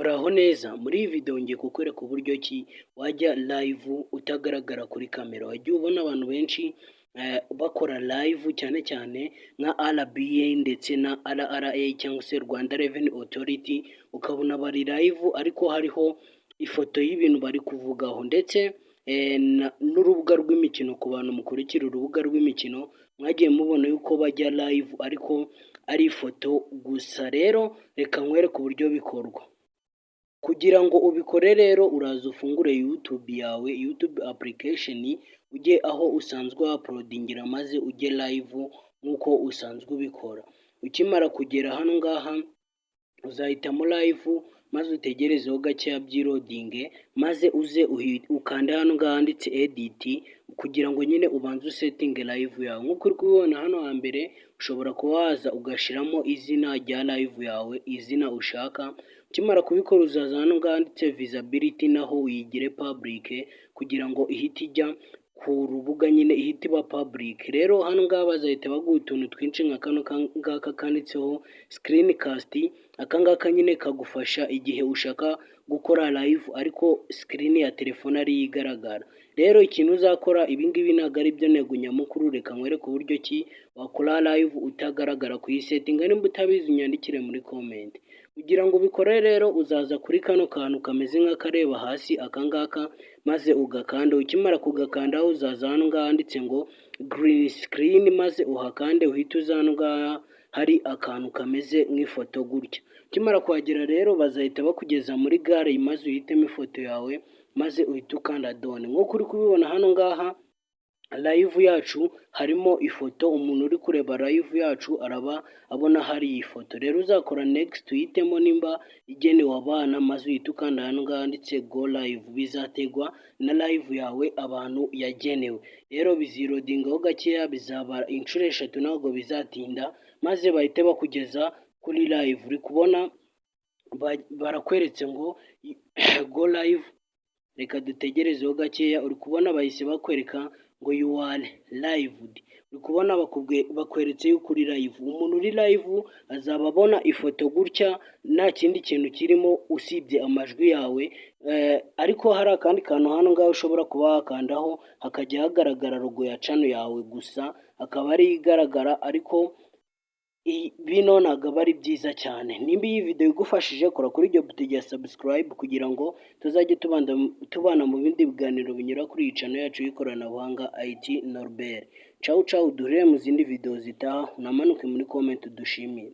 Muraho neza, muri iyi video ngiye kukwereka uburyo ki wajya live utagaragara kuri kamera. Wagiye ubona abantu benshi bakora live cyane cyane nka RBA ndetse na RRA cyangwa se Rwanda Revenue Authority, ukabona bari live ariko hariho ifoto y'ibintu bari kuvugaho, ndetse n'urubuga rw'imikino. Ku bantu mukurikira urubuga rw'imikino mwagiye mubona yuko bajya live ariko ari ifoto gusa. Rero reka nkwereke uburyo bikorwa. Kugira ngo ubikore rero uraza ufungure YouTube yawe, YouTube application, ujye aho usanzwe uploadingira maze ujye live nk'uko usanzwe ubikora. Ukimara kugera hano ngaha uzahitamo live maze utegerezeho gakeya by'irodinge, maze uze ukanda hano ngaha handitse edit kugira ngo nyine ubanze usetting live yawe. Nk'uko uri kubibona hano hambere ushobora kuba waza ugashiramo izina rya live yawe, izina ushaka. Ukimara kubikora uzaza hano ngaha handitse visibility naho uyigire public kugira ngo ihite ijya ku rubuga, nyine ihite iba public. Rero hano ngaha bazahita baguha utuntu twinshi nka kano ngaka kanditseho screencast. Aka ngaka nyine kagufasha igihe ushaka gukora live ariko screen ya telefone ari igaragara. Rero ikintu uzakora, ibingibi ntabwo ari byo ntego nyamukuru. Reka nkwereke uburyo ki wakora live utagaragara ku setting. Nimba utabizi unyandikire muri comment. Kugira ngo ubikore rero uzaza kuri kano kantu kameze nk'akareba hasi aka ngaka maze ugakanda. Ukimara kugakandaho uzaza hano ngaha handitse ngo green screen maze uhakande, uhite uza hano ngaha hari akantu kameze nk'ifoto gutya. Ukimara kuhagera rero bazahita bakugeza muri gare maze uhitemo ifoto yawe maze uhite ukanda done. Nk'uko uri kubibona hano ngaha live yacu harimo ifoto. Umuntu uri kureba live yacu araba abona hari iyi foto. Rero uzakora next uhitemo nimba igenewe abana maze uhite ukanda hano ngaha handitse go live. Bizategwa na live yawe abantu yagenewe. Rero bizirodingaho gakeya, bizaba inshuro 3 ntabwo bizatinda, maze bahite bakugeza kuri live. Uri kubona barakweretse ngo go live. Reka dutegerezeho gakeya. Uri kubona bahise bakwereka ngo you are live. Uri kubona bakweretse yuko uri live. Umuntu uri live azaba abona ifoto gutya, nta kindi kintu kirimo usibye amajwi yawe. Ariko hari akandi kantu hano ngaho ushobora kuba wakandaho hakajya hagaragara logo ya channel yawe gusa, akaba ari igaragara, ariko bino ntabwo aba ari byiza cyane. Nimba iyi video igufashije, kora kuri iryo buto rya subscribe kugira ngo tuzajye tubana mu bindi biganiro binyura kuri iyi channel yacu y'ikoranabuhanga IT Norbert. Ciao ciao, duhure mu zindi video zitaha. Unamanuke muri comment dushimire.